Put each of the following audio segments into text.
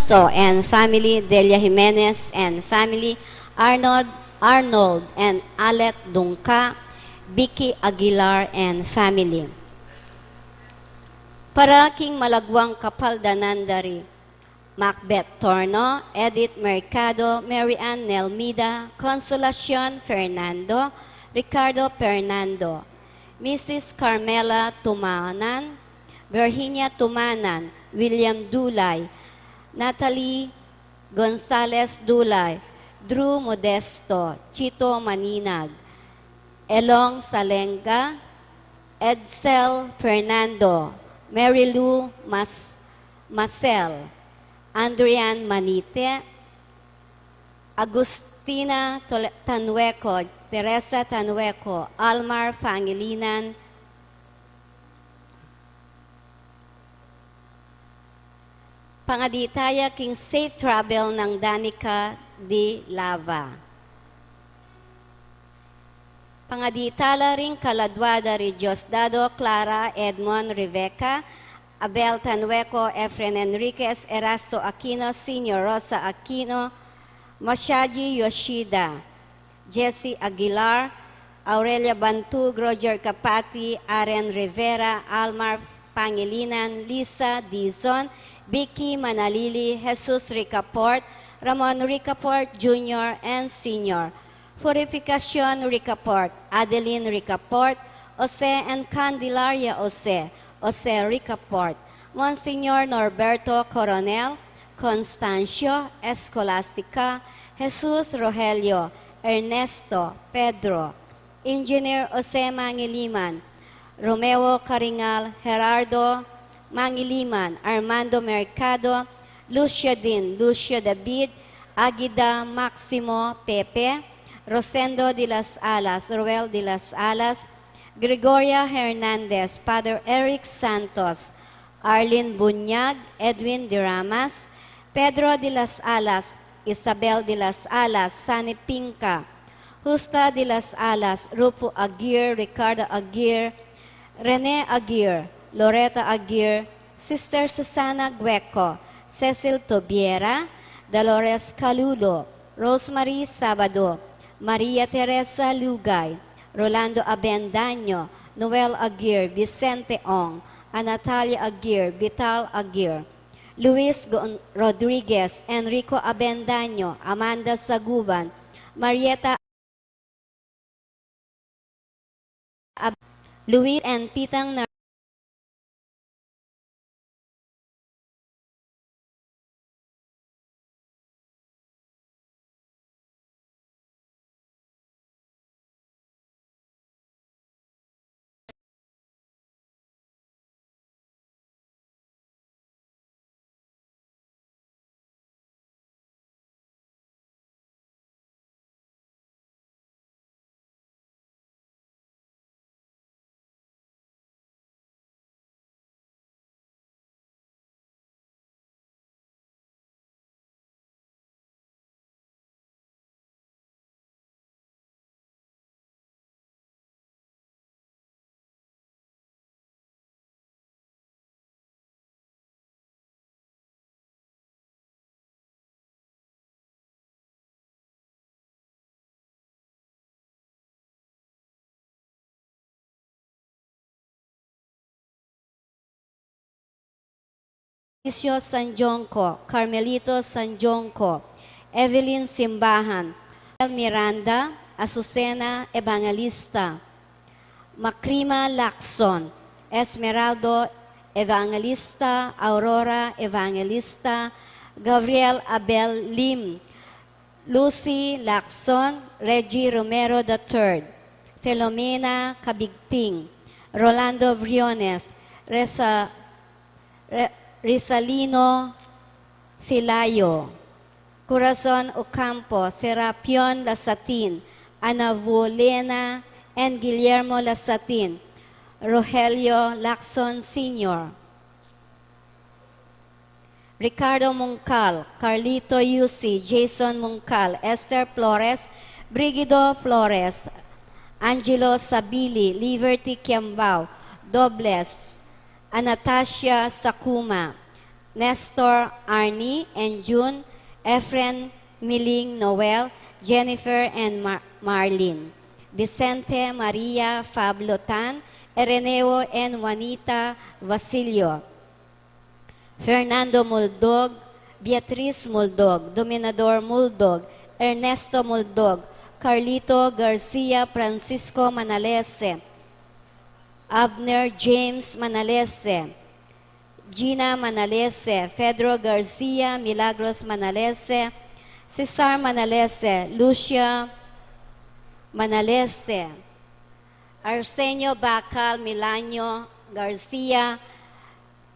Alonso and family, Delia Jimenez and family, Arnold and Alet Dungka, Vicky Aguilar and family. Para king malagwang kapaldanan dari, Macbeth Torno, Edith Mercado, Mary Ann Nelmida, Consolacion Fernando, Ricardo Fernando, Mrs. Carmela Tumanan, Virginia Tumanan, William Dulay, Natalie Gonzalez Dulay, Drew Modesto, Chito Maninag, Elong Salenga, Edsel Fernando, Mary Lou Marcel, Andrian Manite, Agustina Tanueco, Teresa Tanueco, Almar Pangilinan, pangaditaya king safe travel ng Danica di Lava. Pangaditala ring kaladwada ri Diosdado, Clara, Edmond, Rebecca, Abel Tanueco, Efren Enriquez, Erasto Aquino, Senior Rosa Aquino, Mashaji Yoshida, Jesse Aguilar, Aurelia Bantug, Roger Capati, Aren Rivera, Almar Pangilinan, Lisa Dizon, Vicky Manalili, Jesus Ricaport, Ramon Ricaport Jr. and Sr., Purificacion Ricaport, Adeline Ricaport, Jose and Candelaria Jose Ricaport, Monsignor Norberto Coronel, Constancio Escolastica, Jesus Rogelio, Ernesto Pedro, Engineer Jose Mangiliman, Romeo Caringal, Gerardo Mangiliman, Armando Mercado, Lucio David, Agida Maximo Pepe, Rosendo de las Alas, Roel de las Alas, Gregoria Hernandez, Father Eric Santos, Arlene Bunyag, Edwin de Ramas, Pedro de las Alas, Isabel de las Alas, Sani Pinca, Justa de las Alas, Rupo Aguirre, Ricardo Aguirre, Rene Aguirre, Loretta Aguirre, Sister Susana Gueco, Cecil Tobiera, Dolores Calulo, Rosemary Sabado, Maria Teresa Lugay, Rolando Abendaño, Noel Aguirre, Vicente Ong, Natalia Aguirre, Vital Aguirre, Luis Rodriguez, Enrico Abendaño, Amanda Saguban, Marieta Luis and Pitang Patricio Sanjonco, Carmelito Sanjonco, Evelyn Simbahan, Miranda, Azucena Evangelista, Macrima Lacson, Esmeraldo Evangelista, Aurora Evangelista, Gabriel Abel Lim, Lucy Lacson, Reggie Romero III, Filomena Cabigting, Rolando Briones, Rizalino Filayo, Corazon Ocampo, Serapion Lasatin, Ana Volena, and Guillermo Lasatin, Rogelio Lacson Sr., Ricardo Mungcal, Carlito Yusi, Jason Mungcal, Esther Flores, Brigido Flores, Angelo Sabili, Liberty Kiambao, Dobles, Anastasia Sakuma, Nestor, Arnie, and June, Efren, Miling, Noel, Jennifer, and Marlene. Vicente, Maria, Fablo Tan, Ereneo, and Juanita Vasilio. Fernando Muldog, Beatriz Muldog, Dominador Muldog, Ernesto Muldog, Carlito Garcia, Francisco Manalese, Abner James Manalese, Gina Manalese, Pedro Garcia, Milagros Manalese, Cesar Manalese, Lucia Manalese, Arsenio Bacal Milanyo Garcia,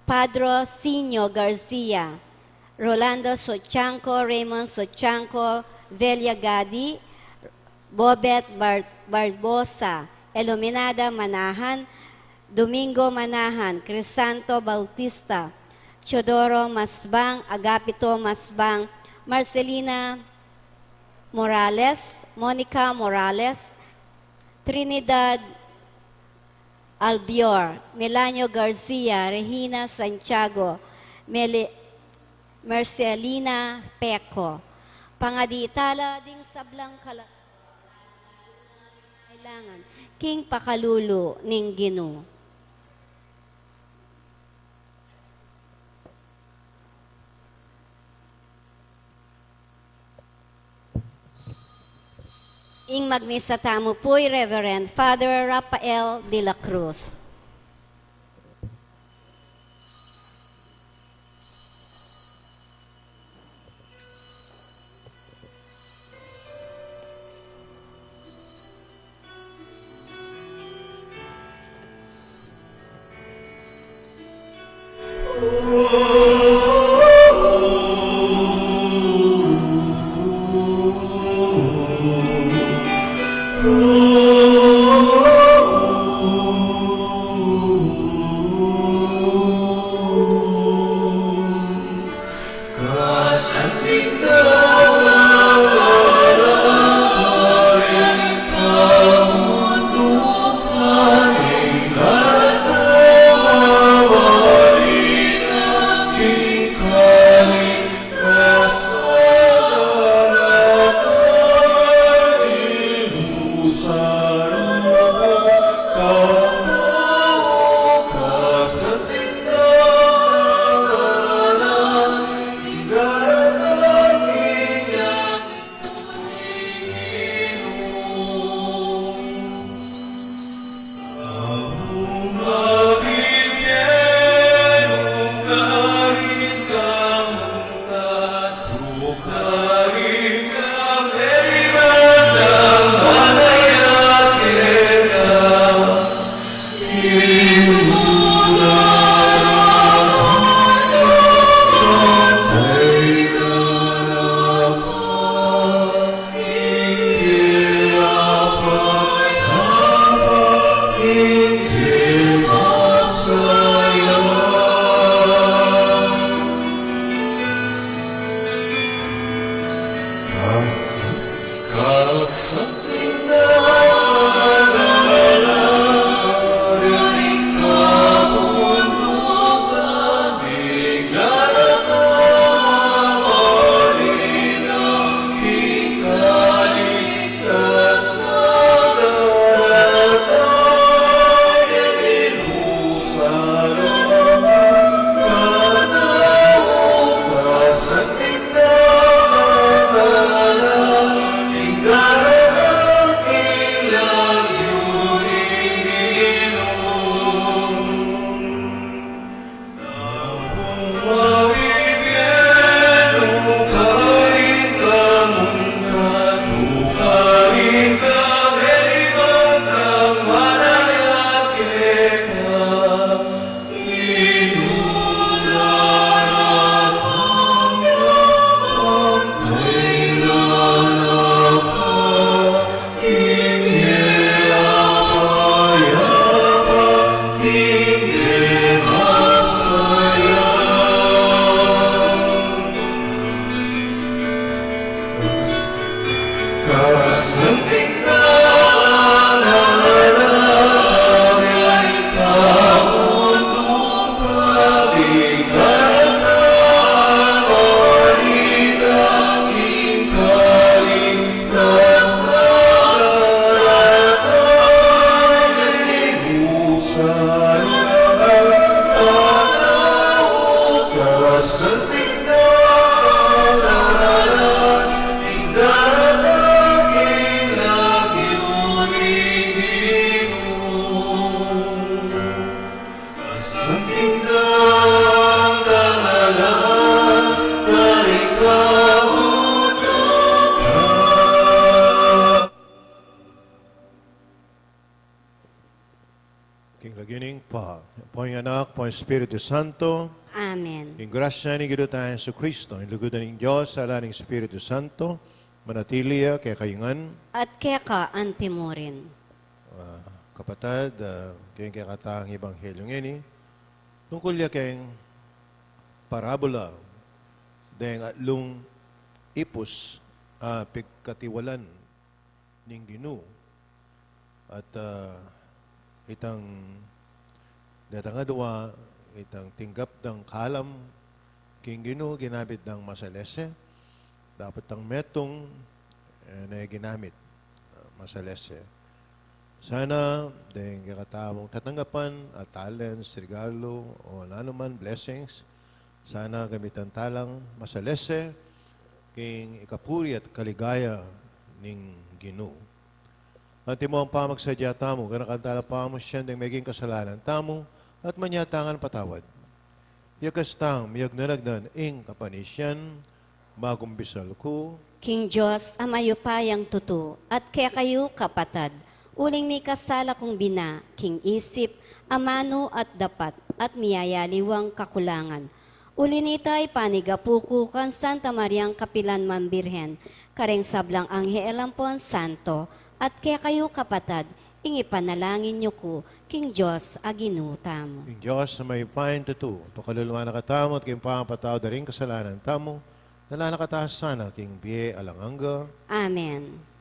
Padro Sinyo Garcia, Rolando Sochanco, Raymond Sochanco, Velia Gadi, Bobet Barbosa, Eluminada Manahan, Domingo Manahan, Crisanto Bautista, Chodoro Masbang, Agapito Masbang, Marcelina Morales, Monica Morales, Trinidad Albior, Melanio Garcia, Regina Santiago, Marcelina Peco. Pangaditala ding sablang kailangan, King Pakalulu ning Ginoo. Ing magmisa tamo po'y Reverend Father Rafael de la Cruz. Po'y anak, po'y Espiritu Santo, Amen. yung grasya ni Gito tayo sa Kristo, yung lugudan ng Diyos, sa alaning Espiritu Santo, manatiliya kay kayungan, At keka antimurin. kapatid, kayong kakatang Ebanghelyo ngini, tungkol ya kayong parabola, dahil atlong ipos, pigkatiwalan ning Ginoo at itang datang adwa itang tinggap ng kalam king Ginoo ginamit ng masalese dapat ang metong na ginamit masalese sana dahil kakatamong tatanggapan at talents, regalo o nanuman blessings sana gamitan talang masalese king ikapuri at kaligaya ning Ginoo. At mo ang pamagsadya tamo, ganakantala pa mo siya ng maging kasalanan tamo, at manyatangan patawad. Yakastang miyag nanagdan ing kapanisyan, magumbisal ko, King Diyos, amayo payang tutu, at kaya kayo kapatad, uling may kasala kong bina, king isip, amano at dapat, at miyayaliwang kakulangan. Ulinitay panigapuku kan Santa Mariang Kapilan Mambirhen, kareng sablang Anghel Ampon Santo, at kaya kayo kapatad, ingipanalangin niyo ko, King Diyos, aginutamo. ing Diyos na may pain tutu, to kaluluwa na katamo at king pangapataw da rin kasalanan tamo, nalalakataas sana king biye alanganga. Amen.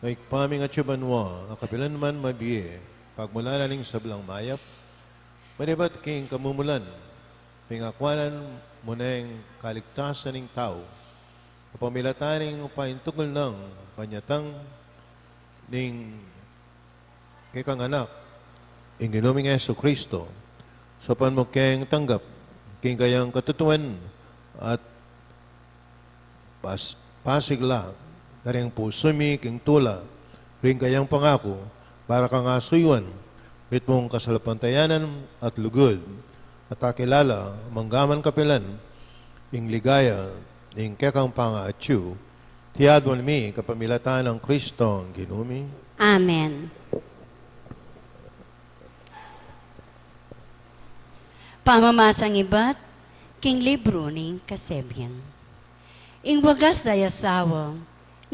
Maikpaming at siyabanwa, akapilan man mabiye, pagmula na ning sablang mayap, manibat king kamumulan, pingakwanan mo na yung kaligtasan ng tao, kapamilataning paintugol ng panyatang ning kikang anak, ing ginuming Yesu Kristo, so pan mo keng tanggap, king kayang katutuan at pasigla, karing pusumi, king tula, ring kayang pangako, para kang asuywan, bit mong kasalapantayanan at lugod, at akilala, manggaman kapilan, ing ligaya, ing kekang pangaatyu, tiyadwan mi kapamilatan ng Kristo ang ginumi. Amen. Pamamasang iba't king libro ning kasebyan. Ing wagas day asawa,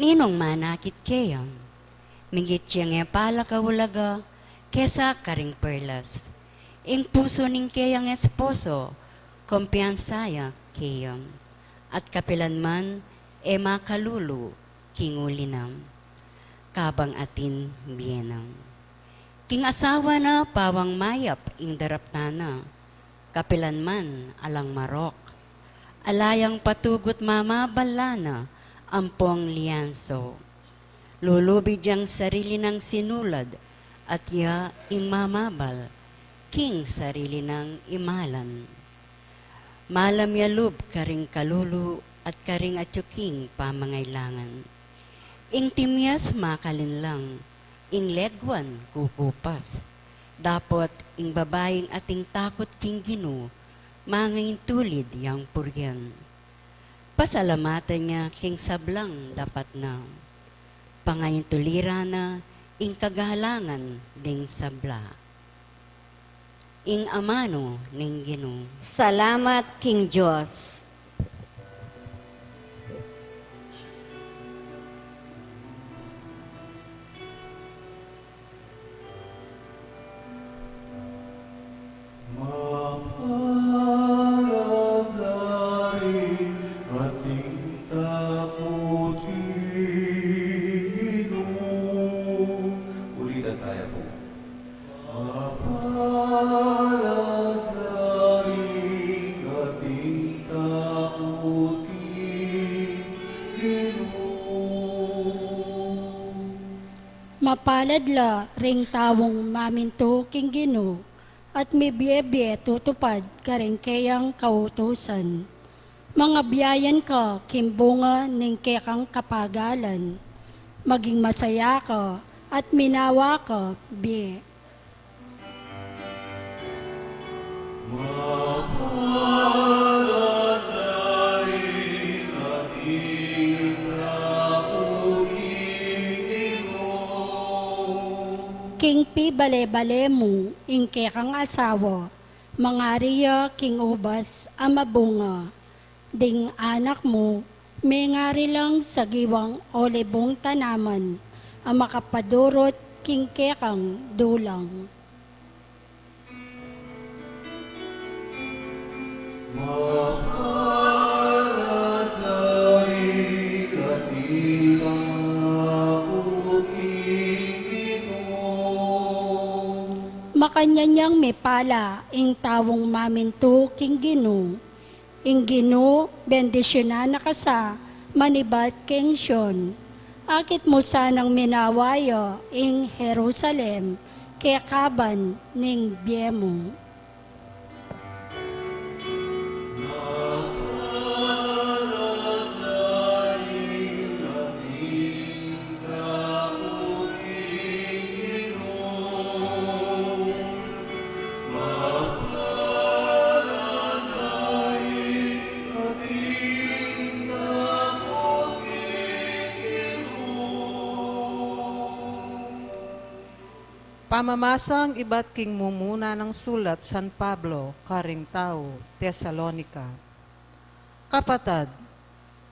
ninong manakit kayang. Mingit siyang epala kawulaga, kesa karing perlas. Ing puso ning kayang esposo, kumpiyansaya kayang. At kapilan man, makalulu, kingulinam. Kabang atin biyenang. King asawa na pawang mayap ing daraptana, kapilan man alang marok. Alayang patugot mamabalana, ampong lianso. Lulubid yang sarili ng sinulad, at ya ing mamabal, king sarili ng imalan. Malam yalub karing kalulu, at karing atyuking pamangailangan. Ing timyas makalinlang, ing legwan kukupas. Dapot ing babaeng ating takot king Gino, mangain tulid yang puryan. Pasalamatan niya king sablang dapat na. Pangayin tulira na ing kagahalangan ding sabla. Ing amano ning Gino. Salamat, King Diyos. Mapaladla ring tawong maminto king Gino, at may biyebye tutupad karing kayang kautusan. Mga biyayan ka, kimbunga ning kekang kapagalan. Maging masaya ka, at minawa ka, biye. King pi bale-bale mo, ing kekang asawa, mangariya king ubas amabunga. Ding anak mo, may ngari lang sa giwang olibong tanaman, ang makapadurot king kekang dulang. Makanyanyang may pala, ing tawong maminto king Gino. Ing Gino, bendisyonan na kasa, manibat king Sion. Akit mo sanang minawaya, ing Jerusalem, kaya kaban ning biyemo. Pamamasang iba't king mumuna ng sulat San Pablo, karing tao, Tesalonica. Kapatad,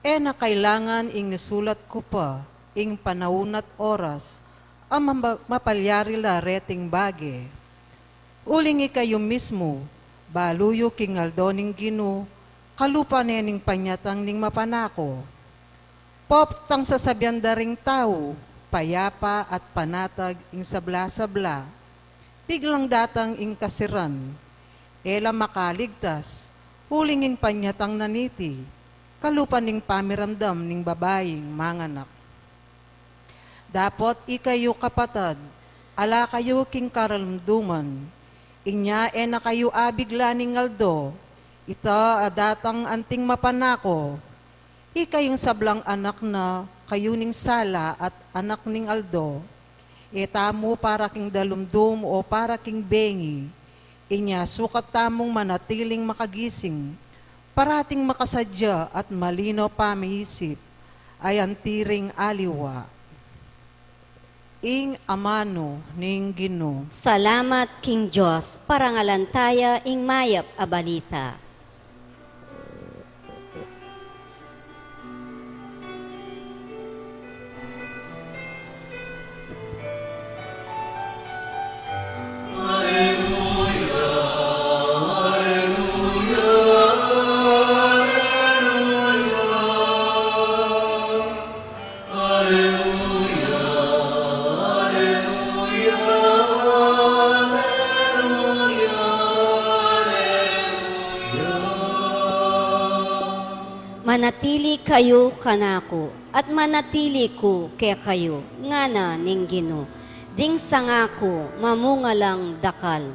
na kailangan ing nisulat ko pa, ing panahon at oras, ang mapalyari la reting bage. Uling ikayo mismo, baluyo king aldoning Gino, kalupa nening panyatang ning mapanako. Pop tang sasabyan daring tao, payapa at panatag ing sabla-sabla, biglang datang ing kasiran, ela makaligtas, huling ing panyatang naniti, kalupan ning pamiramdam ning babaeng manganak. Dapot ikayo kapatad, ala kayo king karalumduman, inya na kayo abigla ning ngaldo, ita adatang anting mapanako, ikayong sablang anak na kayo ning sala at anak ning aldo, tamo para king dalumdum o para king bengi, inya sukat tamong manatiling makagising, parating makasadya at malino pamiisip, ay antiring aliwa. Ing amano ning Ginoo. Salamat King Diyos, parangalantaya ing mayap a balita. Manatili kayo kanako, at manatili ko kaya kayo, ngana ning Ginoo. Ding sangako, mamungalang dakal.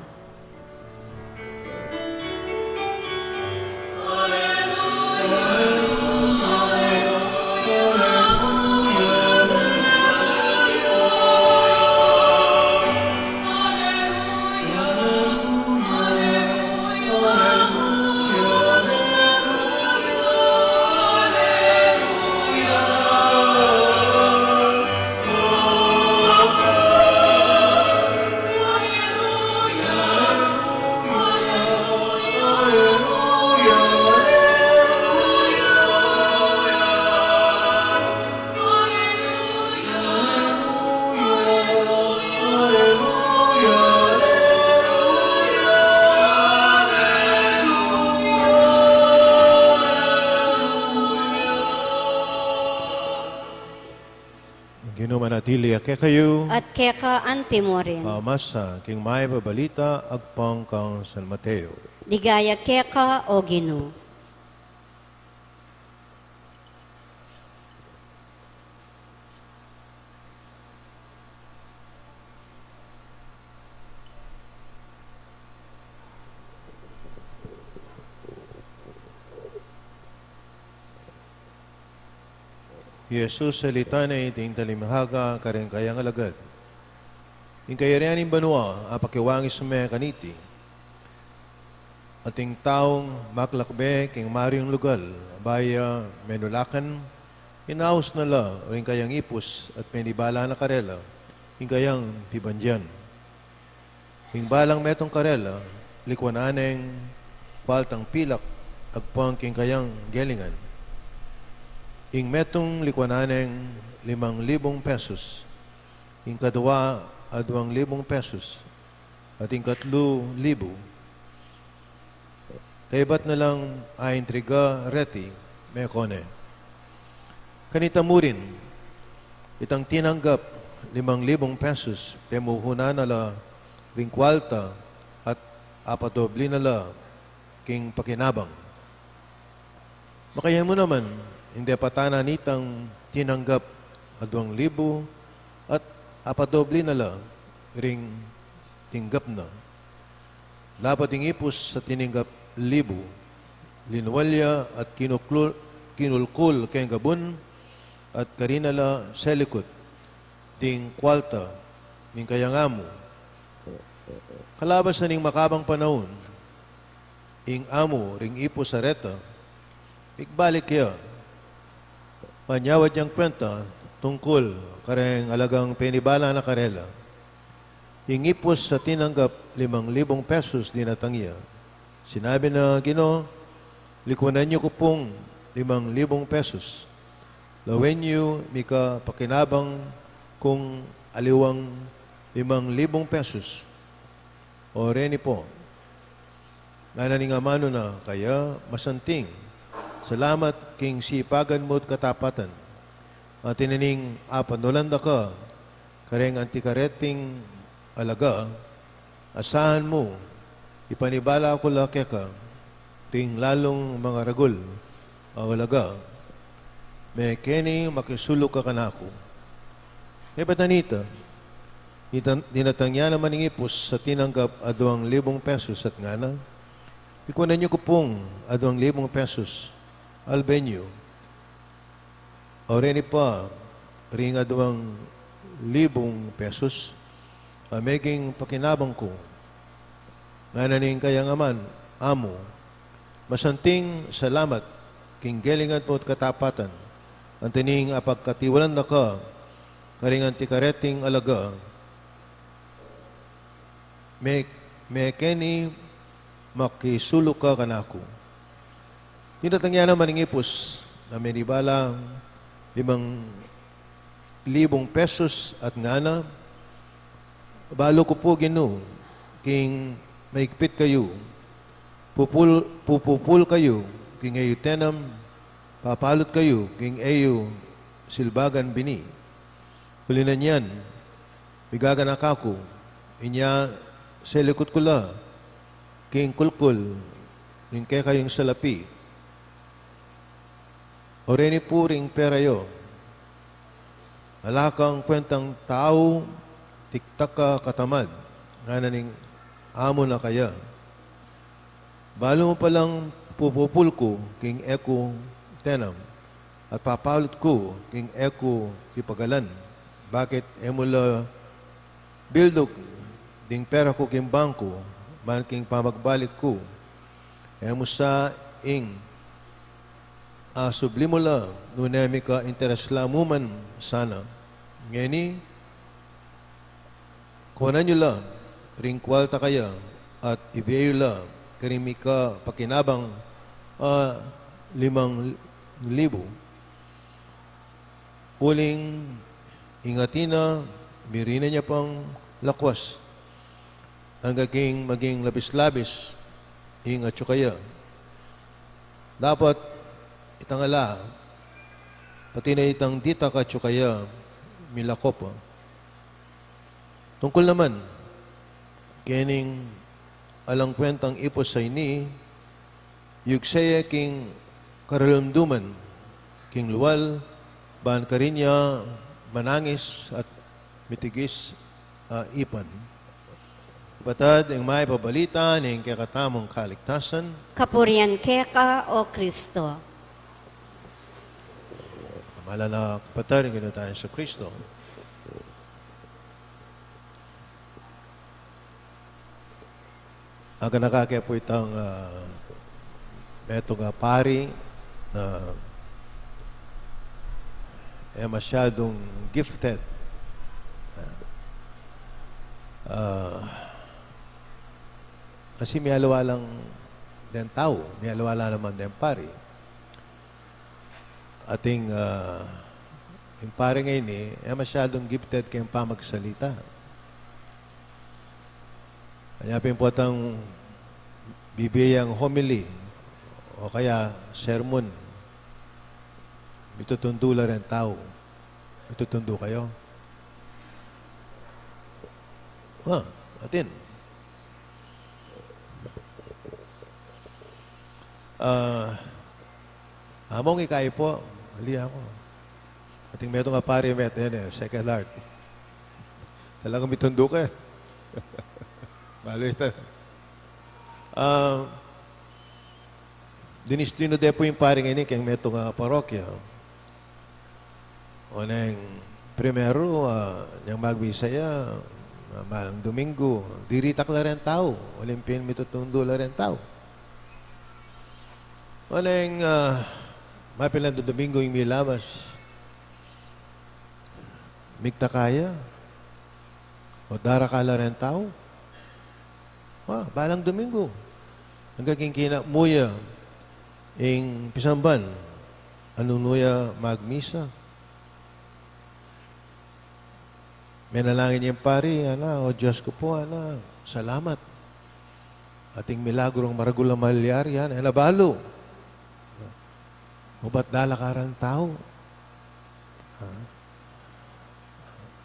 Ginoo manatili kay kayo. At keka antimorin. Masa king may babalita agpang kang San Mateo. Ligaya keka o Ginoo. Jesus salita na iting talimahaga kareng kayang alagad. Ing kayarianing banwa, apakiwangis me kaniti. Ating taong maklakbe king mariyong lugal, baya menulakan, inaus na la, ring kayang ipus at menibala na karela, ing kayang pibandyan. Ing balang metong karela, likwananeng paltang pilak, agpang king kayang gelingan. Ing metong likwananeng 5,000 pesos, ing kadwa 2,000 pesos, at ing 3,000. Kaibat na lang ay intriga reti, mekone. Kanita mo rin, itang tinanggap 5,000 pesos, pemuhuna na la ring kwalta at apatobli na la king pakinabang. Makaya mo naman, hindi patana nitang tinanggap 2,000 at apadobli na lang ring tinggap na. Dapat ipus sa tinanggap 1,000, linuwalya at kinulkul kay gabun at karinala selikot ting kwalta ning kayangamo. Kalabas na ning makabang panahon, ing amo ring ipus sa reta, igbalik kaya panyawad niyang kwenta tungkol kareng alagang penibala na karela. Ingipos sa tinanggap 5,000 pesos dinatangya. Sinabi na Ginoo, likuanan niyo ko pong 5,000 pesos. Lawen niyo mika pakinabang kung aliwang 5,000 pesos. O reni po, nananing amano na kaya masanting. Salamat king sipagan mo't katapatan. at tinining apanulanda ka, kareng antikareting alaga, asahan mo, ipanibala ko laki ka, ting lalong mga ragul, awalaga, may keni makisulok ka kanako. E batanita, dinatangya naman ng ipos sa tinanggap a 2,000 pesos at ngana. Ikunan niyo ko pong a 2,000 pesos, albenyo. O rin pa, ring a 2,000 pesos, maging pakinabang ko. Nga naning kayang aman, amo, masanting salamat, king gelingan po at katapatan, ang tining apagkatiwalan na ka, karing antikareting alaga, may keni makisulok ka kanako. Tinatangya naman ng ipos na may nibalang 5,000 pesos at ngana, balo ko po gino, king maigpit kayo, pupupul kayo, king ayo tenam, papalot kayo, king ayo silbagan bini. Hulinan yan, bigaganak ako, inya sa likod ko la, king kulkul, yung kaya kayong salapi. O rin puring perayo, alakang kwentang tao, tiktak ka katamad, nga naning amo na kaya. Balo mo palang pupupul ko, king eko tenam, at papalot ko, king eko ipagalan. Bakit emula bildok, ding pera ko king bangko, man king pamagbalik ko, emo sa ing sublimo la, nunemi ka interes lamuman sana. Ngeni, kuhanan nyo la, ring kwalta kaya, at ibiyo la, karimi ka pakinabang 5,000. Uling ingatina, mirina niya pang lakwas, hanggang maging labis-labis, ingat kaya. Dapat, itangala, pati na itang dita ka kaya, milakop. Tungkol naman, kening alang kwentang ipos sa ini, yugsaya king karalamduman, king luwal, ban karinya, manangis at mitigis ipan. Batad ang may pabalita ng kakatamong kaligtasan. Kapurian keka o Kristo. Kamala na kapatid, ang tayo sa Kristo. Aga nakakaya po itang metong pari na masyadong gifted. Kasi may alawalang den tao, may alawala naman den pari. Ating yung pari ngayon masyadong gifted kayong pamagsalita. Kaya pimpotang bibiyang homily o kaya sermon, mitutundo la rin tao. Mitutundo kayo. Atin. Among ikay po, hali ako. Ating meto nga pari second art. Talagang mitundo ka. Balo ito. Dinistino de po yung pari ngayon kaya meto nga parokya. O nang primero, niyang magbisaya, malang Domingo, diritak la rin tao. Olimpian mitutundo la rin tao. O nang mapilan do Domingo yung milabas. Migta kaya. O daraka la rin tao. Balang Domingo. Hanggang kina muya ing pisamban. Anong nuya magmisa. May nalangin yung pari, o Diyos ko po, salamat. Ating milagrong maragulang malyari, nabalo. O ba't dalakaran tao?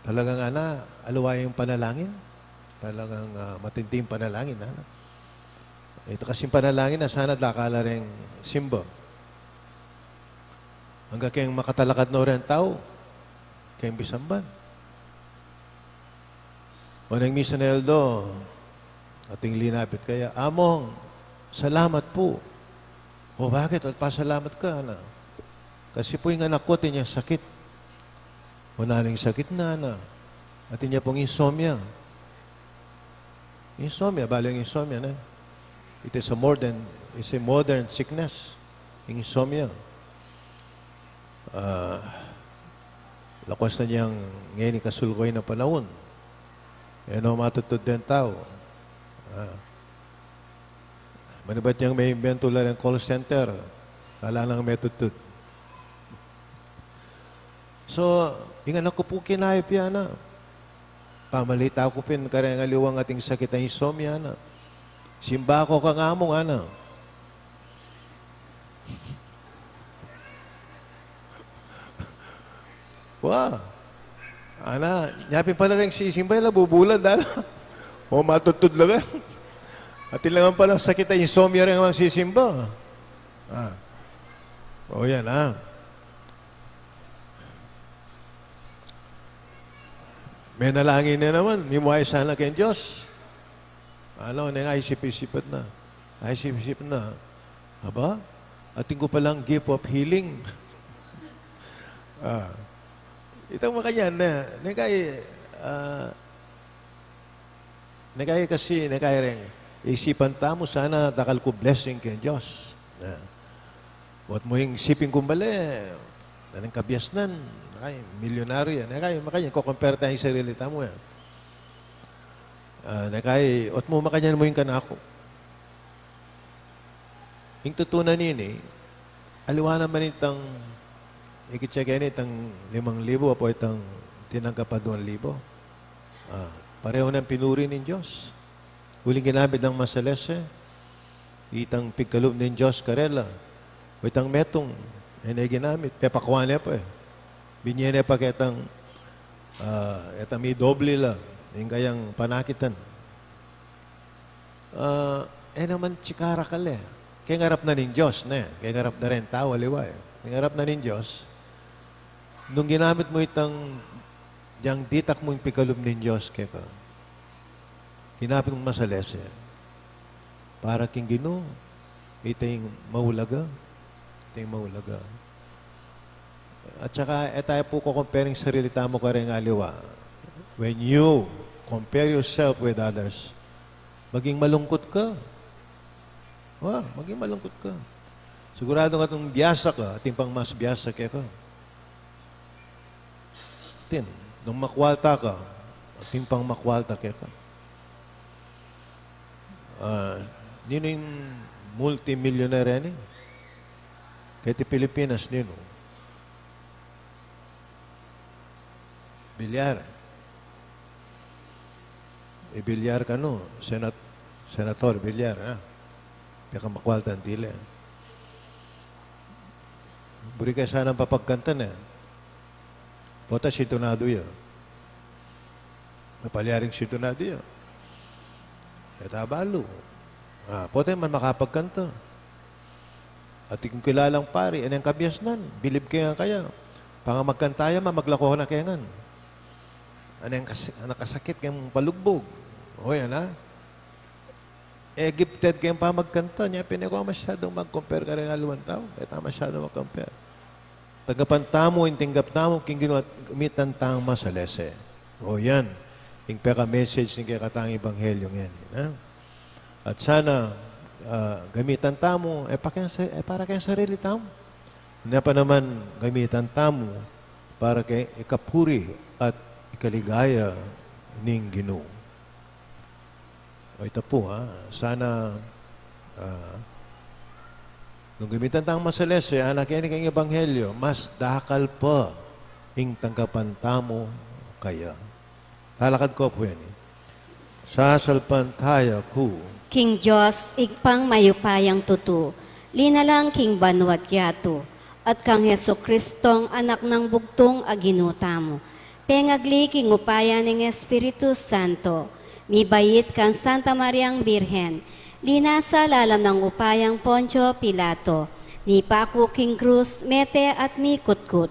Talagang, aluway yung panalangin. Talagang matinding panalangin, Ito kasing panalangin na sana dakala rin simba. Hanggang kayong makatalakad na rin tao, kayong bisamban. O nang misa na Eldo, ating linapit kaya, Among, salamat po. O bakit? At pasalamat ka, Kasi po yung anak ko, tinya sakit. Unaling sakit na, At tinya pong insomnia. Insomnia, bali yung insomnia, It is a modern sickness. Insomnia. Lakas na niyang ngayon kasulkoy na panahon. Matutod din tao. Manibat niyang may invento lang ng call center. Wala nang metutod. So, yung anak ko po kinayip yan, Pamalita ko pin kareng aliwang ating sakit na insomnia, Simba ko kang among, Wow. Nyapin pala rin si Simbay, bubulad, O matutod lang, At ilangan palang sakit na insomnia rin ang sisimba. O yan, May nalangin na naman, nimuhay sana kay Diyos. Nang isip-isipet na. Isip-isip na. Aba, ating ko palang gift of healing. Itang makayan na, Nagay rin, isipan tamo sana dakal ko blessing kay Diyos. Wat mo yung isipin kumbali, nanang kabyasnan, milyonaryo yan. Makayan, kukompare tayo sa sarili tamo yan. Ot mo makanyan mo yung kanako. Yung tutunan nini, aliwa naman itang ikitsyakin itang 5,000 po itang tinanggap pa 2,000. Pareho ng pinuri ng Diyos. Huling ginamit ng masalese, itang pigkaloob ng Diyos karela, o itang metong, ay ginamit. Pepakuha niya pa Binyan niya pa kitang itang may doble lang, yung kayang panakitan. Naman tsikara kali. Kaya ngarap na ng Diyos, Kaya ngarap na rin tao, aliwa, Kaya ngarap na ng Diyos, nung ginamit mo itang diyang ditak mo yung pikalum ng Diyos, kaya hinapin mo masalese. Para king Ginoo, ito yung mahulaga. Ito yung mahulaga. At saka, tayo po kukomparing sarili tamo ka rin aliwa. When you compare yourself with others, maging malungkot ka. Maging malungkot ka. Sigurado ka itong biyasa ka, ating pang mas biyasa kaya ka. Nung makwalta ka, ating pang makwalta kaya ka. Nino yung multimillionaire yan Kaya ti Pilipinas, nino? Bilyar. Bilyar ka Senator, bilyar, Kaya ka makwalta ang tila. Buri kayo sana papagkantan, Bota sitonado yan. Napalyaring sitonado yan. Etabalo. Pwede man makapagkanta. At kung kilalang pari, ang kabyasnan, bilib kaya kaya. Panga magkantaya, maglako na kaya ngan. Anong nakasakit kayong palugbog. O yan, gifted kayong pamagkanta niya, pinako masyadong mag-compare ka rin aluan tao. Kaya masyadong mag-compare. Tagapan tamo, intinggap tamo, king gamitan tama sa lese. O yan. Yung peka-message ng kaya katang Ebanghelyo yan. At sana, gamitan tamo, para kayong sarili tamo. Hindi pa naman gamitan tamo para kay ikapuri at ikaligaya ng Ginoo. O ito po, sana, nung gamitan tamo masalese, anak yan kayong Ebanghelyo, mas dakal pa ing tanggapan tamo kaya. Talakad ko po yan. Sasalpan tayo ko. King Diyos, igpang mayupayang tutu, linalang king banwat yato, at kang Heso Kristong anak ng bugtong aginuta mo. Pengagli king upaya ng Espiritu Santo, mibayit kang Santa Mariang Birhen, linasa lalam ng upayang Poncio Pilato, ni Paku king Cruz, mete at mikutkut,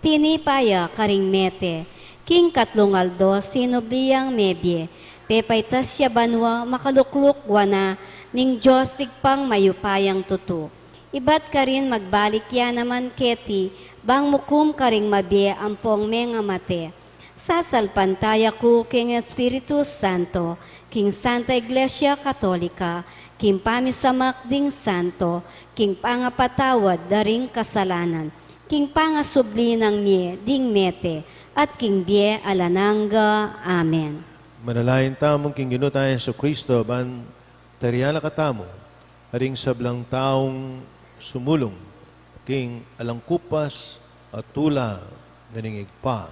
tinipaya karing mete, king Katlungaldo, sinubliyang mebye, pepaytas siya banwa, makalukluk wana, ning Diyos sigpang mayupayang tutu. Ibat ka rin magbalik ya naman keti, bang mukum ka ring mabye ampong menga mate. Sasalpantaya ko king Espiritu Santo, king Santa Iglesia Katolika, king pamisamak ding santo, king pangapatawad daring kasalanan, king pangasubli ng mie ding mete, at king bie alananga. Amen. Manalayin tamong king Ginoo tayo sa Kristo, ban tariana katamo, haring sablang taong sumulong, king alangkupas at tula ganing igpa.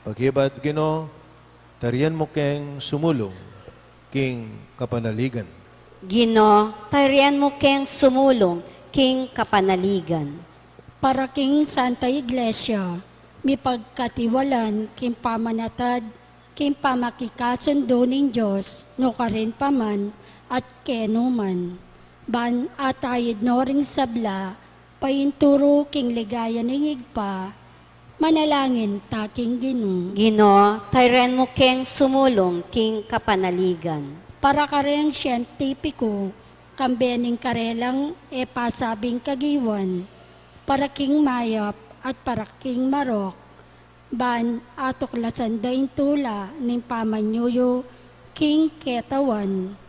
Paghibat Ginoo, tarian mo keng sumulong, king kapanaligan. Gino, tayrian mo keng sumulong, king kapanaligan. Para king Santa Iglesia, mi pagkatiwalan, king pamanatad, king pamakikasundo ning Diyos, no karin paman, at kenuman. Ban atayid no ring sabla, painturo king ligaya ning igpa, manalangin taking Ginoo. Gino, tayrian mo keng sumulong, king kapanaligan. Para kareng siyentipiko, kambening karelang e pasabing kagiwan, para king mayap at para king marok, ban atuklasan daing tula ning pamanyuyo, king ketawan,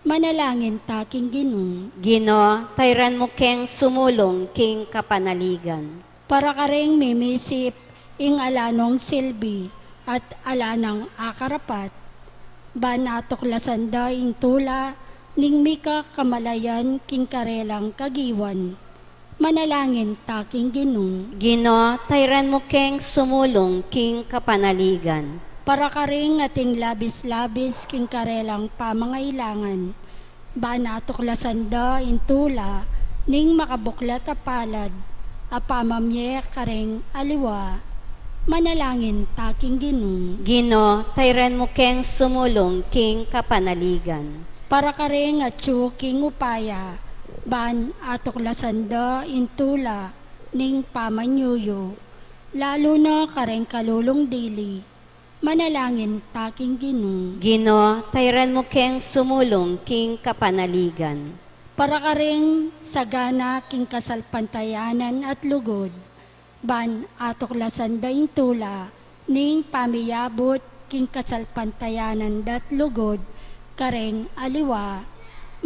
manalangin taking Ginoo. Gino, tayran mo keng sumulong, king kapanaligan. Para kareng mimisip, ing alanong silbi at alanang akarapat, ban atuklasan daing tula ning mika kamalayan king karelang kagiwan, manalangin taking Ginoo. Gino, tayran mo keng sumulong, king kapanaligan. Para karing ating labis-labis king karelang pamangailangan, ban atuklasan daing tula ning makabuklat a palad, apamamye kareng aliwa, manalangin taking Ginoo. Gino, tayran mo keng sumulong, king kapanaligan. Para kareng atyo king upaya, ban atuklasan da intula ning pamanyuyo, lalo na kareng kalulong dili, manalangin taking Ginoo. Gino, tayran mo keng sumulong, king kapanaligan. Para kareng sagana king kasalpantayanan at lugod, ban atuklasan daing tula ning pamiyabot king kasalpantayanan dat lugod, kareng aliwa,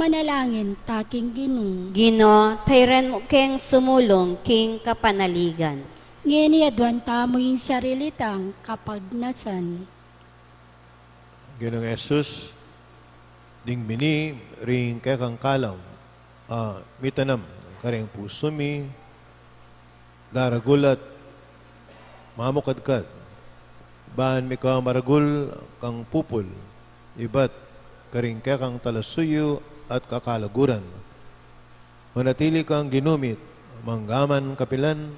manalangin taking Ginoo. Gino, tayran mo keng sumulong, king kapanaligan. Ngeni adwanta mo yung sarilitang kapagnasan. Ginoong Jesus, ding bini, ring kekang kalaw, mitanam, karing puso mi, daragulat, mamukadkad, ban mi ka maragul kang pupul, ibat, karing kekang talasuyo at kakalaguran. Manatili kang ginumit, manggaman kapilan.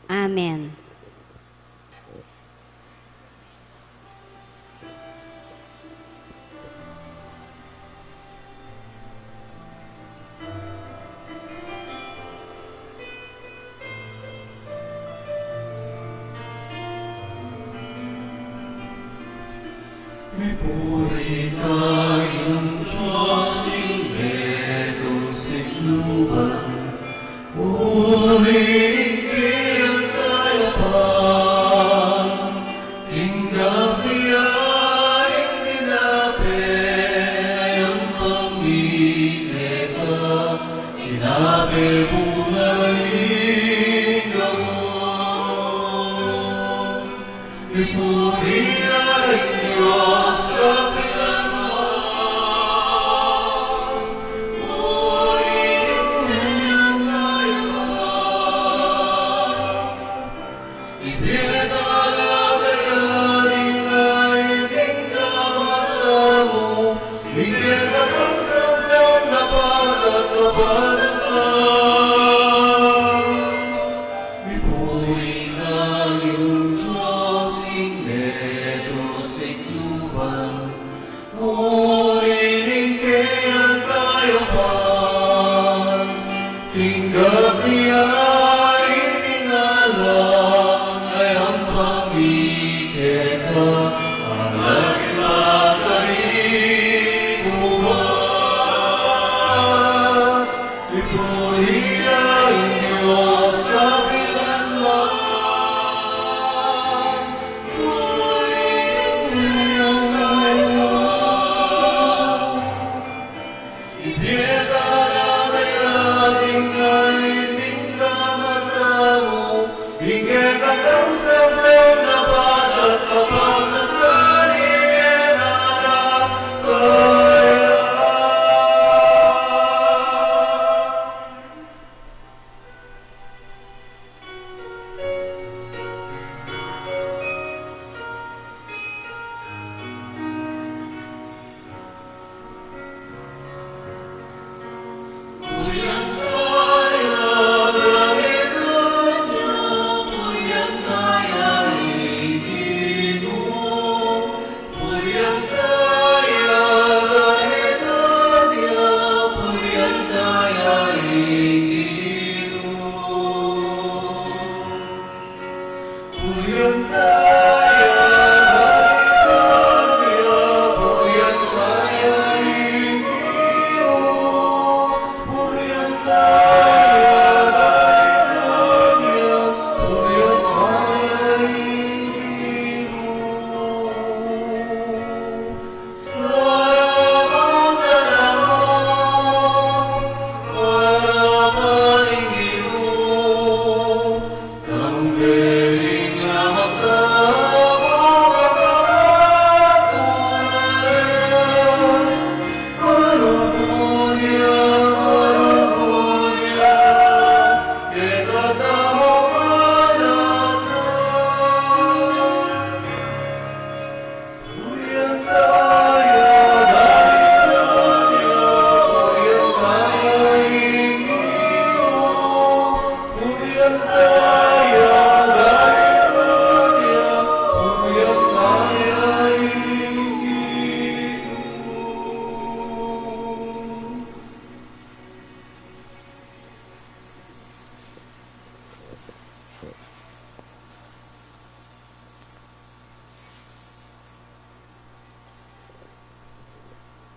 Amen.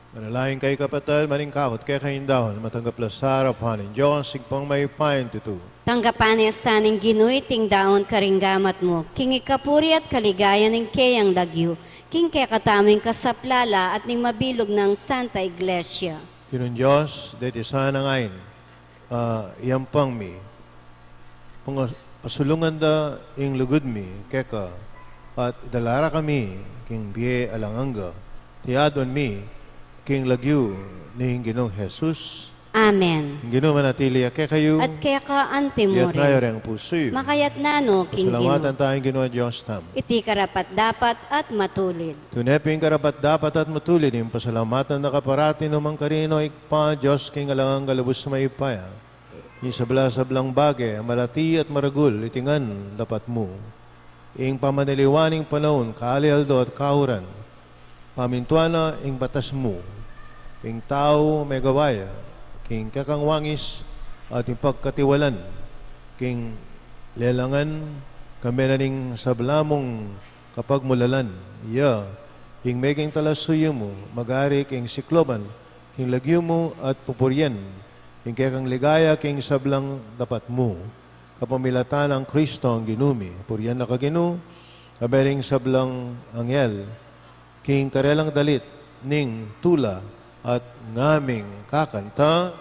Manalangin kay kapatid, maningkawat kay kaindahon, matanggap sa harapanin. Diyos, sigpang may pain tutu. Tanggapan niya saning ginuy, ting daon karinggamat mo. King ikapuri at kaligayan ng kayang lagyo. King kaya kataming kasaplala at ning mabilog ng Santa Iglesia. Kinun Diyos, deti sana ngayon, iyampang mi. Pasulungan da ing lugod mi, keka, at idalara kami, king biye alanganga, tiyadon mi, king lagyo, ni Ginong Jesus, Amen. Ginoo manatili kay kayo, At kaya ka ante mo iyat na rin. ang pusoy. Makayat nano, King Pasalamatan Gino. tayong Ginoo Diyos tam. Iti karapat dapat at matulid. Tuneping karapat dapat at matulid, yung pasalamatan na kaparati numang karino, ikpa, Diyos, king alangang galubos sa maipaya. Yung sabla-sablang bagay, malati at maragul, itingan dapat mo. Ing pamaniliwaning panahon, kaalialdo at kahuran, pamintuana ing batas mo, ing tao may gawaya, king kakangwangis at ing pagkatiwalan, king lelangan, kami na ning sablamong kapag mulalan, iya, king meging talasuyo mo, magari king sikloban, king lagyo mo at pupuryan, king kakang ligaya, king sablang dapat mo, kapamilatan ang Kristo ang ginumi, puryan na kaginu, kabeling sablang anghel, king karelang dalit, ning tula, at ngaming kakanta.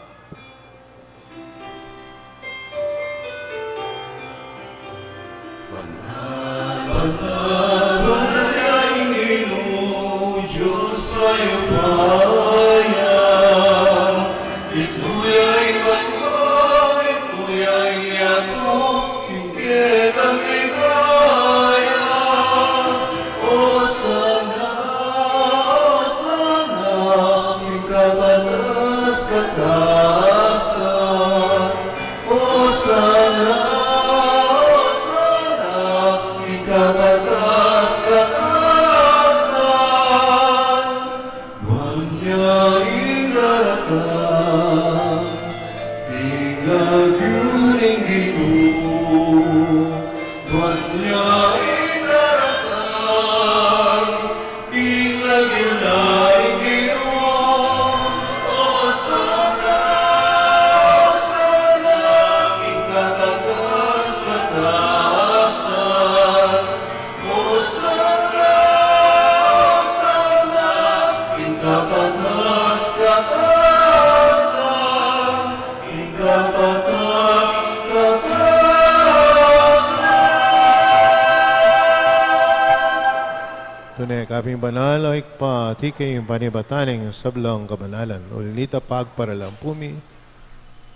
Tunay kaping banal o ikpa, tikay yung panibataning sablang kabanalan. Ulinita pagparalang pumi.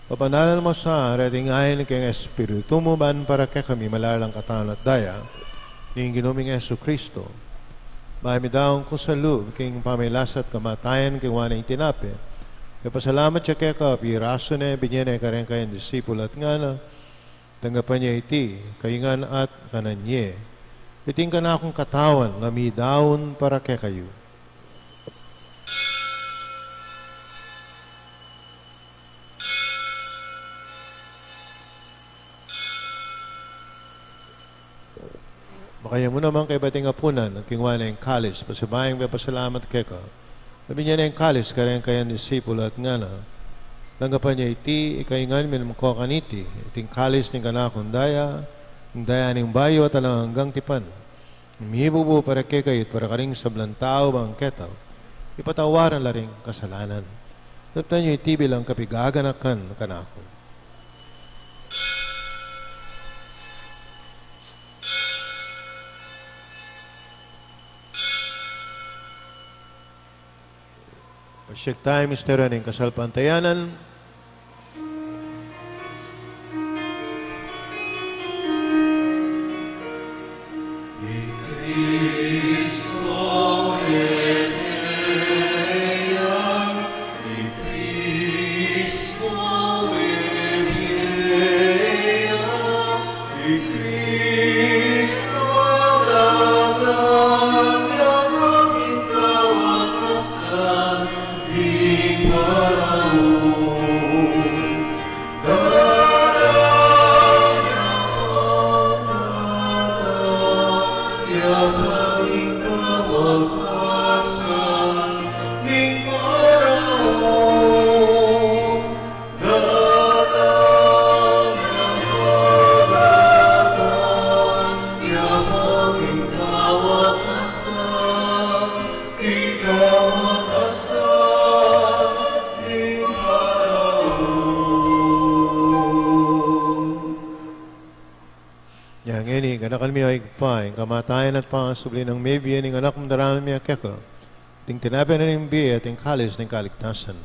Papanalan mo sa rating ayon kay Espiritu mo ban para kay kami malalang katawan at daya ni ginuming Yesu Kristo. Mahami daong ko sa loob kay pamilasat kamatayan kay wanang tinape. Kaya pasalamat siya kay ka, piraso na binyan ay kareng kayang disipul at nga na tanggapan niya iti, kayingan at kananye. Iting ka na akong katawan na may daon para kay kayo. Makaya mo naman kay bating apunan ang kingwala yung kalis, pasibayang may pasalamat kay ka. Sabi niya na yung kalis, kareng kayang disipul at nga na. Tanggapan niya iti, ikaingan minamkokaniti, iting kalis ng kanakong daya, ang daya ng bayo at alang hanggang tipan. Umihibubo para kay kayo para karing sablang tao bang ketaw. Ipatawaran la ring kasalanan. Taptan niyo iti bilang kapigaganakan kanako. Pasyek tayo, misteryo ng kasalpantayanan. Parao higpa, yung kamatayan at pangasubli ng may biya ng anak mong darami niya keko, ting tinabi na ng biya at ting kalis ng kaligtasan.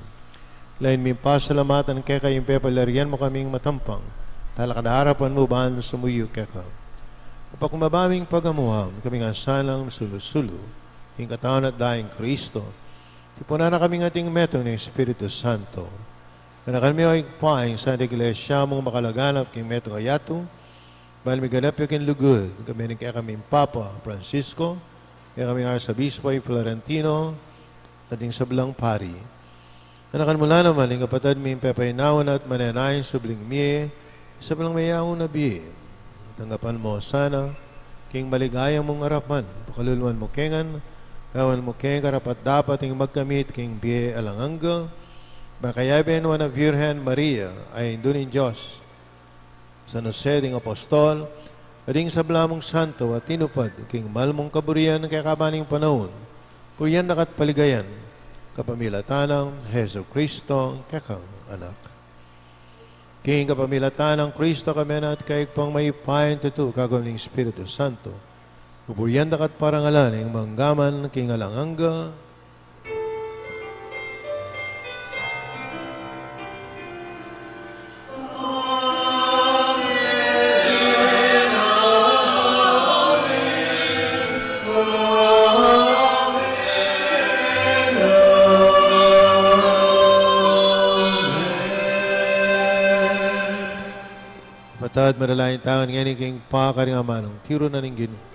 Lain mi pasalamatan keka yung pepalarian mo kaming matampang, talakadaharapan mo bahan sumuyo keka. Kapag kumabaming pagamuham, kaming asalang sulu-sulu, yung katawan at daing Kristo, tipuna na kaming ating metong ng Espiritu Santo. Kanakan mi higpa, yung sa iglesia mong makalaganap king metong ayato, bahal mi ganap yung lugod, kami kaya kaming Papa Francisco, kaya kaming Arsabispo yung Florentino, ating sablang pari. Kanakan mula naman, yung kapatid mi yung pepainawan at mananayin subling mi, sablang mayawang nabi. Tanggapan mo sana, king maligayang mong arapan, pakaluluan mo kengan, kawan mo keng karapat dapat yung magkamit king biye alanganga, bakayaben mo na Virgen Maria ay indunin Diyos. Sa noseding apostol, ading sablamong santo at tinupad, king malmong kaburian kaya kabaning panahon, kuriyan nakat paligayan, kapamilatanang Heso Kristo, kakang anak. King kapamilatanang Kristo kami na at kaig pang may payan tutu, kagawin ng Espiritu Santo, kupuriyan nakat parangalan, ng manggaman, king alanganga, Patad maralayan tangan ngayon king pakaring amanong tiro na ning Ginoo.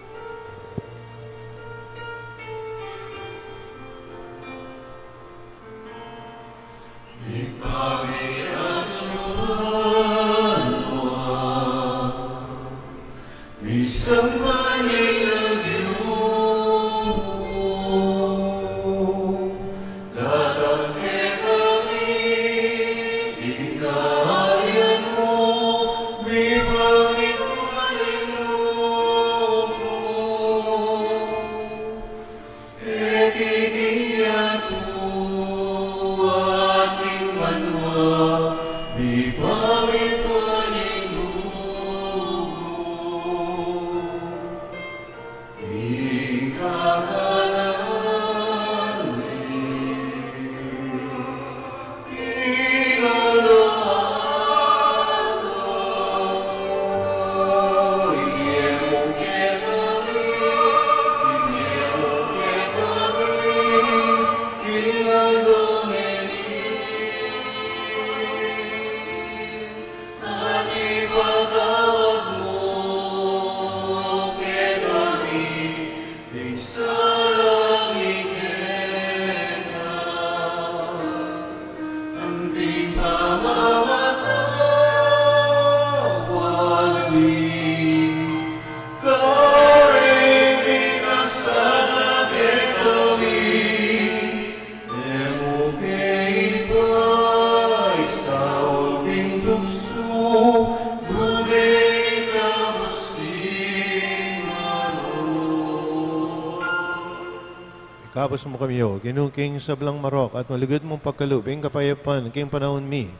Kapos mo kami yo, king sablang marok at maligod mong pagkalubing kapayapan, king panahon mi,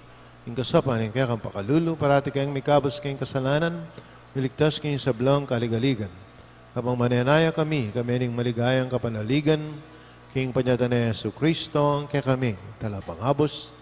king kasapan, king kaya kang pakalulu, parati kayong may kapos king kasalanan, miligtas king sablang kaligaligan. Kapag mananaya kami ning maligayang kapanaligan, king panyata na Yesu Kristo, kaya kami talapang habos.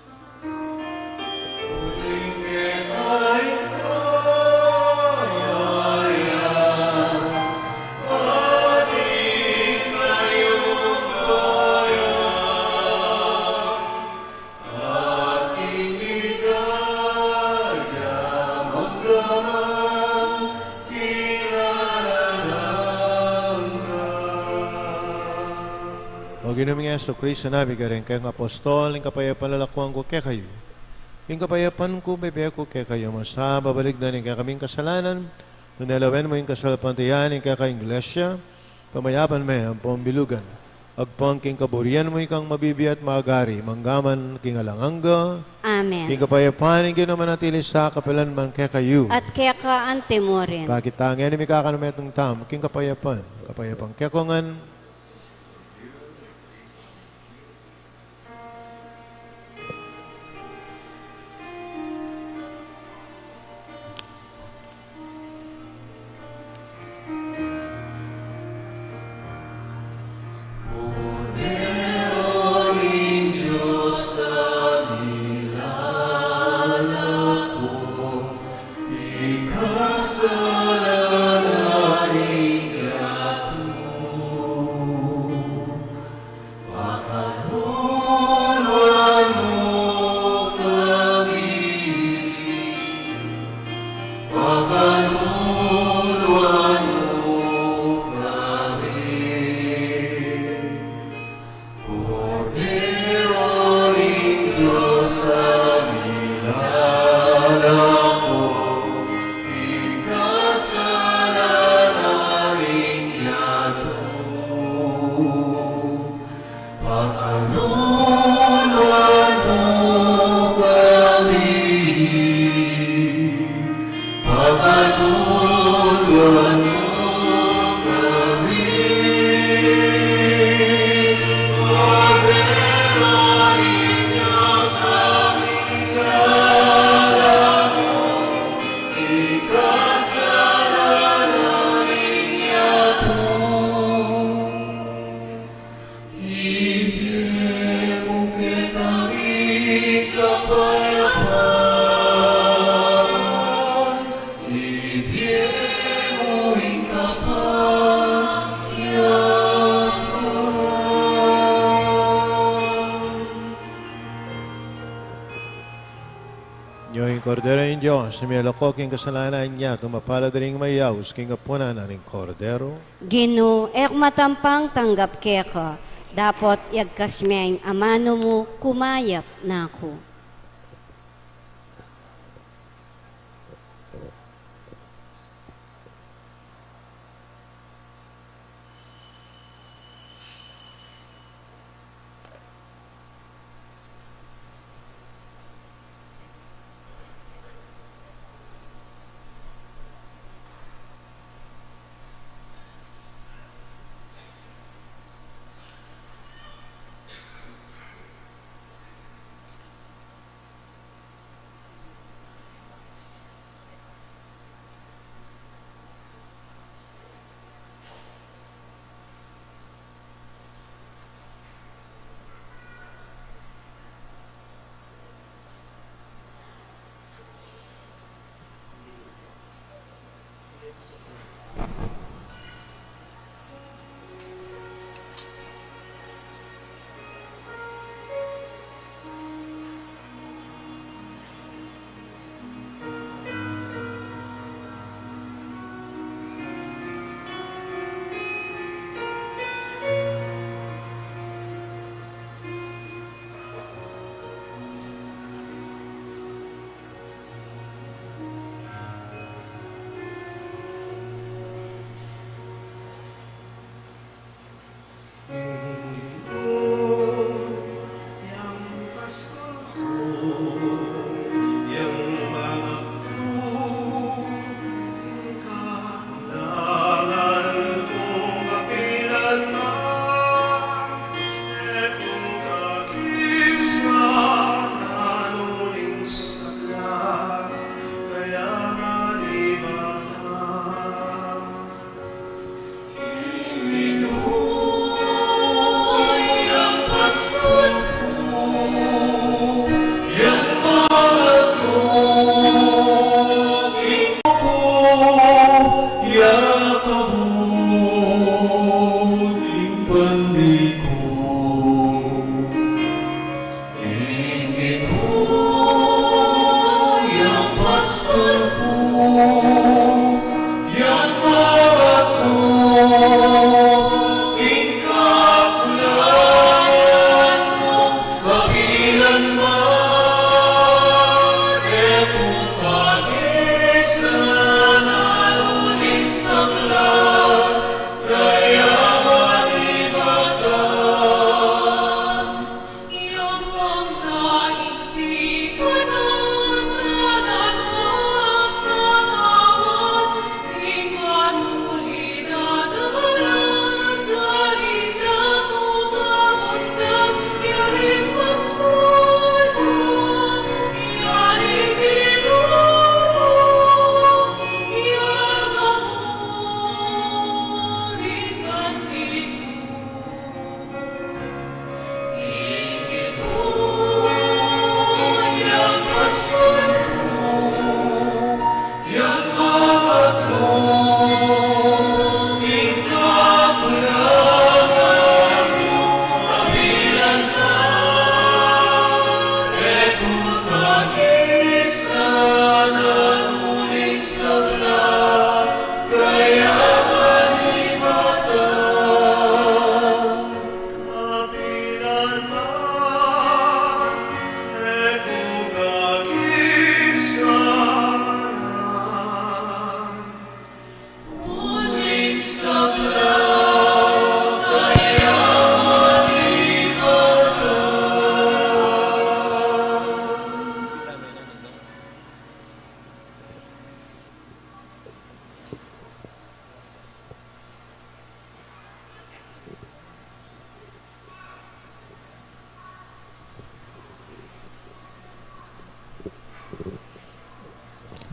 O ginaming Yesu Kristo nabi ka rin kayong apostol, ng kapayapan lalakuan ko kaya kayo. Yung kapayapan ko, bebe ko kaya kayo. Masa babalik na rin kaya kaming kasalanan, nunalawen mo yung kasalpantayan, yung kaya kayong iglesia, pamayapan may ang pambilugan. Agpang king kaburian mo ikang mabibi at magari, manggaman king alanganga, Amen. king kapayapan, yung ginamanatili sa kapilan man kaya kayo. At kaya ka ante mo rin. Bakit tangi, may kakanametong tam, king kapayapan kaya kongan, King Cordero ng Diyos, similako king kasalanan niya, tumapalad ring mayaws, king apunan na ring Cordero. Gino, ek matampang tanggap keka, dapat yagkasmeng amano mo kumayap na ako.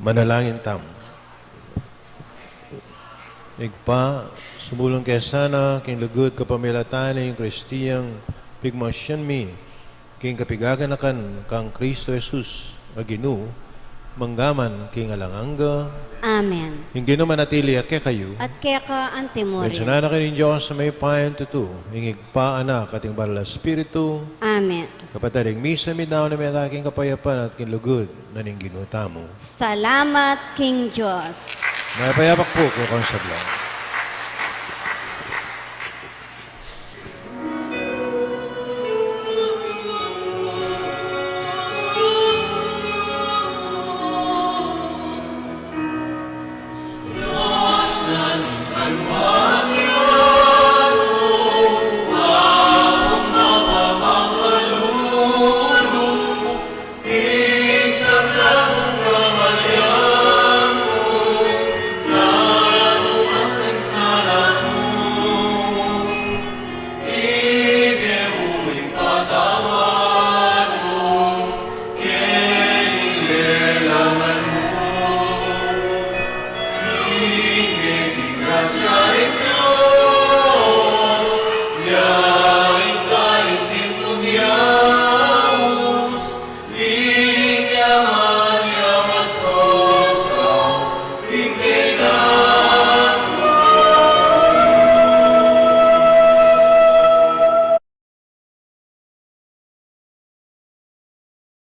Manalangin tam. Igpa, sumulong kaya sana, king lugod kapamilatan yung Kristiyang pigmasyan mi, king kapigaganakan kang Kristo Jesus, aginu, manggaman king alanganga, Amen. hindi naman natili ake kayo, At kaya ka antemorem. mensyonana ka ng Diyos sa may payan tutu, hingig pa anak ating baral na Espiritu, Amen. kapataring misa minaw na may ataking kapayapan at kinlugod na ning ginutamo. Salamat, King Diyos. May payapak po kung sa blang.